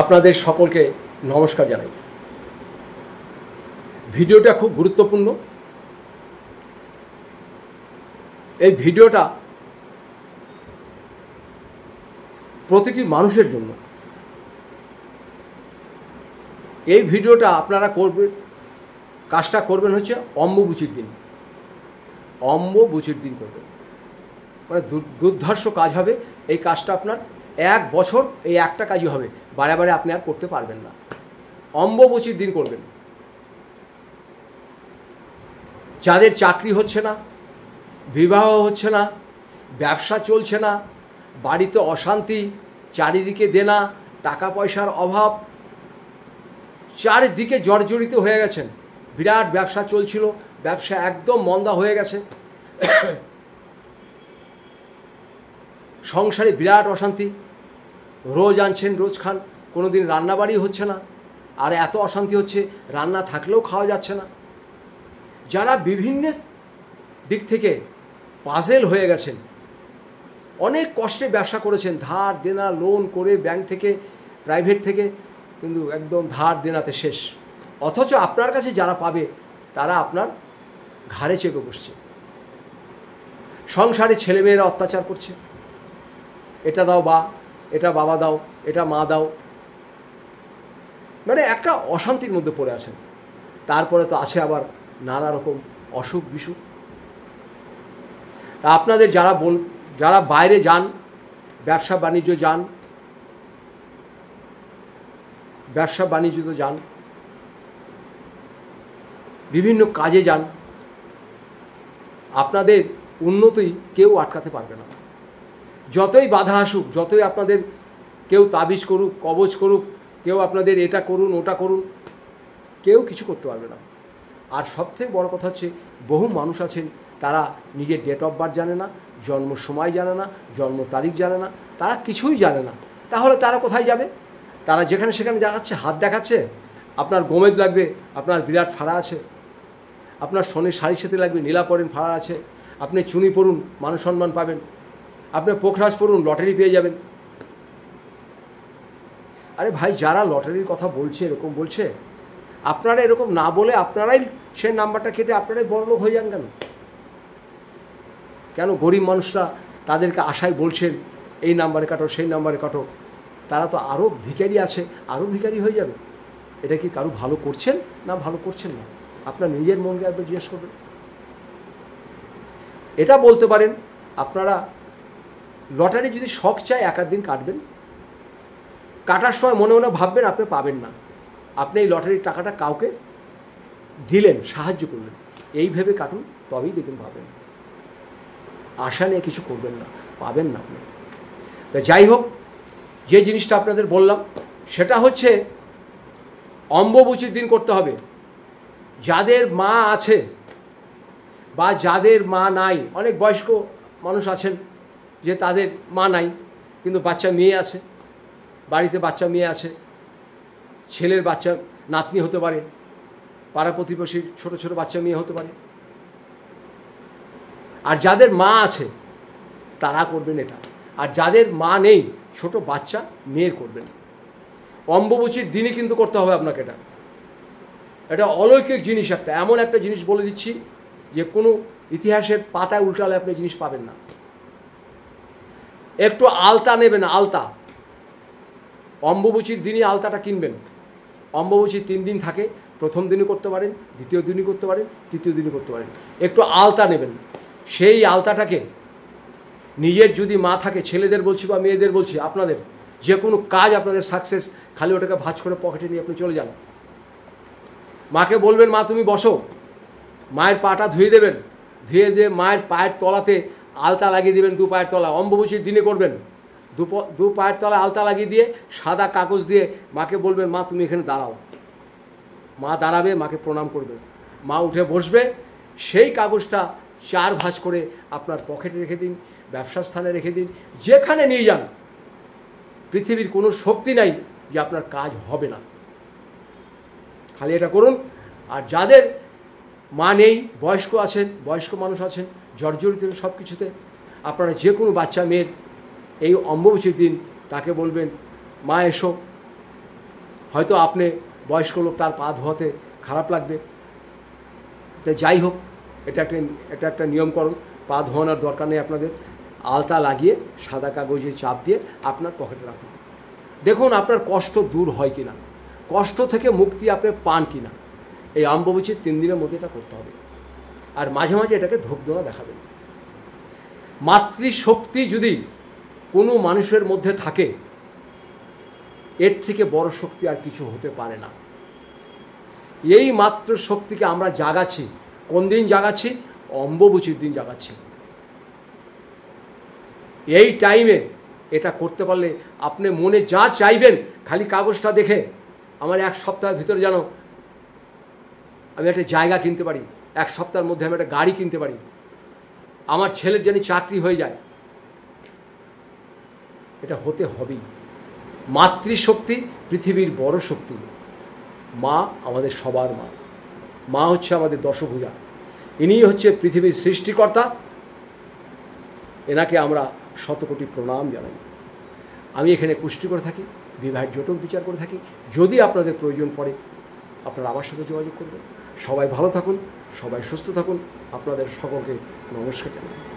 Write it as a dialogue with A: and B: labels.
A: আপনাদের সকলকে নমস্কার জানাই। ভিডিওটা খুব গুরুত্বপূর্ণ। এই ভিডিওটা প্রতিটি মানুষের জন্য। এই ভিডিওটা আপনারা করবেন, কাজটা করবেন হচ্ছে অম্বুবাচীর দিন। অম্বুবাচীর দিন করবেন, মানে দুর্ধর্ষ কাজ হবে। এই কাজটা আপনার 1 বছর এই একটা কাজই হবে, বারে বারে আপনি আর করতে পারবেন না। অম্বুবাচীর দিন করবেন। যাদের চাকরি হচ্ছে না, বিবাহ হচ্ছে না, ব্যবসা চলছে না, বাড়িতে অশান্তি, চারিদিকে দেনা, টাকা পয়সার অভাব, চারিদিকে জর্জরিত হয়ে গেছেন। বিরাট ব্যবসা চলছিল, ব্যবসা একদম মন্দা হয়ে গেছে। সংসারে বিরাট অশান্তি, রোজ আনছেন রোজ খান, কোনো দিন রান্নাবাড়ি হচ্ছে না, আর এত অশান্তি হচ্ছে রান্না থাকলেও খাওয়া যাচ্ছে না। যারা বিভিন্ন দিক থেকে পাজেল হয়ে গেছেন, অনেক কষ্টে ব্যবসা করেছেন, ধার দেনা লোন করে ব্যাংক থেকে, প্রাইভেট থেকে, কিন্তু একদম ধার দেনাতে শেষ। অথচ আপনার কাছে যারা পাবে তারা আপনার ঘাড়ে চেপে বসছে। সংসারে ছেলেমেয়েরা অত্যাচার করছে, এটা দাও বা, এটা বাবা দাও, এটা মা দাও, মানে একটা অশান্তির মধ্যে পড়ে আছেন। তারপরে তো আছে আবার নানা রকম অসুখ বিসুখ। তা আপনাদের যারা বাইরে যান, ব্যবসা বাণিজ্য যান, ব্যবসা বাণিজ্যতে যান, বিভিন্ন কাজে যান, আপনাদের উন্নতি কেউ আটকাতে পারবে না। যতই বাধা আসুক, যতই আপনাদের কেউ তাবিজ করুক, কবজ করুক, কেউ আপনাদের এটা করুন ওটা করুন, কেউ কিছু করতে পারবে না। আর সবথেকে বড় কথা হচ্ছে, বহু মানুষ আছেন তারা নিজের ডেট অফ বার্থ জানে না, জন্ম সময় জানে না, জন্ম তারিখ জানে না, তারা কিছুই জানে না। তাহলে তারা কোথায় যাবে? তারা যেখানে সেখানে দেখাচ্ছে, হাত দেখাচ্ছে। আপনার গোমেদ লাগবে, আপনার বিরাট ফাড়া আছে। আপনার সোনের শাড়ির সাথে লাগবে, নীলা পরেন, ফাড়া আছে। আপনি চুনি পরুন, মান সম্মান পাবেন। আপনি পোখরাজ পরুন, লটারি পেয়ে যাবেন। আরে ভাই, যারা লটারির কথা বলছে, এরকম বলছে, আপনারা এরকম না বলে আপনারাই সেই নাম্বারটা কেটে আপনারাই বড়লোক হয়ে যান। কেন গরিব মানুষরা তাদেরকে আশায় বলছেন এই নাম্বারে কাটো, সেই নাম্বারে কাটো? তারা তো আরও ভিখারি আছে, আরও ভিখারি হয়ে যাবে। এটা কি কারো ভালো করছেন না ভালো করছেন না? আপনার নিজের মনকে একবার জিজ্ঞেস করবেন। এটা বলতে পারেন, আপনারা লটারি যদি শখ চায় 1 দিন কাটবেন, কাটার সময় মনে মনে ভাববেন আপনি পাবেন না, আপনি এই লটারির টাকাটা কাউকে দিলেন, সাহায্য করলেন, এই ভেবে কাটুন, তবেই দেখুন পাবেন। আশা নিয়ে কিছু করবেন না, পাবেন না আপনি। তা যাই হোক, যে জিনিসটা আপনাদের বললাম সেটা হচ্ছে অম্বুবাচীর দিন করতে হবে। যাদের মা আছে বা যাদের মা নাই, অনেক বয়স্ক মানুষ আছেন যে তাদের মা নাই কিন্তু বাচ্চা মেয়ে আছে, বাড়িতে বাচ্চা মেয়ে আছে, ছেলের বাচ্চা নাতনি হতে পারে, পাড়া প্রতিবেশীর ছোট ছোট বাচ্চা মেয়ে হতে পারে। আর যাদের মা আছে তারা করবেন এটা। আর যাদের মা নেই, ছোট বাচ্চা মেয়ের করবেন। অম্বুবাচীর দিনই কিন্তু করতে হবে আপনাকে। এটা অলৌকিক জিনিস, এমন একটা জিনিস বলে দিচ্ছি যে কোনো ইতিহাসের পাতায় উল্টালে আপনি জিনিস পাবেন না। একটু আলতা নেবেন, আলতা। অম্বুবাচীর দিনই আলতাটা কিনবেন। অম্বুবাচীর 3 দিন থাকে, প্রথম দিনই করতে পারেন, দ্বিতীয় দিনই করতে পারেন, তৃতীয় দিনই করতে পারেন। একটু আলতা নেবেন। সেই আলতাটাকে নিজের যদি মা থাকে, ছেলেদের বলছি বা মেয়েদের বলছি, আপনাদের যে কোনো কাজ আপনাদের সাকসেস, খালি ওটাকে ভাঁজ করে পকেটে নিয়ে আপনি চলে যান। মাকে বলবেন, মা তুমি বসো, মায়ের পাটা ধুয়ে দেবেন, ধুয়ে দিয়ে মায়ের পায়ের তলাতে আলতা লাগিয়ে দেবেন, 2 পায়ের তলা। অম্বুবাচীর দিনে করবেন। 2 পায়ের তলায় আলতা লাগিয়ে দিয়ে সাদা কাগজ দিয়ে মাকে বলবেন, মা তুমি এখানে দাঁড়াও। মা দাঁড়াবে, মাকে প্রণাম করবে, মা উঠে বসবে। সেই কাগজটা 4 ভাঁজ করে আপনার পকেটে রেখে দিন, ব্যবসার স্থানে রেখে দিন, যেখানে নিয়ে যান। পৃথিবীর কোনো শক্তি নাই যে আপনার কাজ হবে না। খালি এটা করুন। আর যাদের মা নেই, বয়স্ক আছেন, বয়স্ক মানুষ আছেন, জর্জরিত সব কিছুতে, আপনারা যে কোনো বাচ্চা মেয়ের এই অম্বুবাচীর দিন তাকে বলবেন, মা এসো, হয়তো আপনি বয়স্ক লোক, তার পা ধোয়াতে খারাপ লাগবে, তো যাই হোক, এটা একটা নিয়মকরণ। পা ধোয়ানোর দরকার নেই আপনাদের। আলতা লাগিয়ে সাদা কাগজে চাপ দিয়ে আপনার পকেটে রাখুন। দেখুন আপনার কষ্ট দূর হয় কিনা, কষ্ট থেকে মুক্তি আপনি পান কিনা। এই অম্বুবাচীর 3 দিনের মধ্যে এটা করতে হবে। আর মাঝে মাঝে এটাকে ধূপধোনা দেখাবেন। মাতৃশক্তি যদি কোনো মানুষের মধ্যে থাকে, এর থেকে বড় শক্তি আর কিছু হতে পারে না। এই মাতৃশক্তিকে আমরা জাগাচ্ছি। কোন দিন জাগাচ্ছি? অম্বুবাচীর দিন জাগাচ্ছি। এই টাইমে এটা করতে পারলে আপনি মনে যা চাইবেন, খালি কাগজটা দেখে, আমার 1 সপ্তাহের ভিতরে যেন আমি একটা জায়গা কিনতে পারি, 1 সপ্তাহের মধ্যে আমি একটা গাড়ি কিনতে পারি, আমার ছেলের যেন চাকরি হয়ে যায়, এটা হতে হবেই। মাতৃশক্তি পৃথিবীর বড় শক্তি। মা আমাদের সবার মা। মা হচ্ছে আমাদের দশভুজা। ইনি হচ্ছে পৃথিবীর সৃষ্টিকর্তা। এনাকে আমরা শতকোটি প্রণাম জানাই। আমি এখানে কুষ্টি করে থাকি, বিবাহের জটক বিচার করে থাকি। যদি আপনাদের প্রয়োজন পড়ে, আপনারা আমার সাথে যোগাযোগ করবেন। সবাই ভালো থাকুন, সবাই সুস্থ থাকুন। আপনাদের সকলকে নমস্কার জানাই।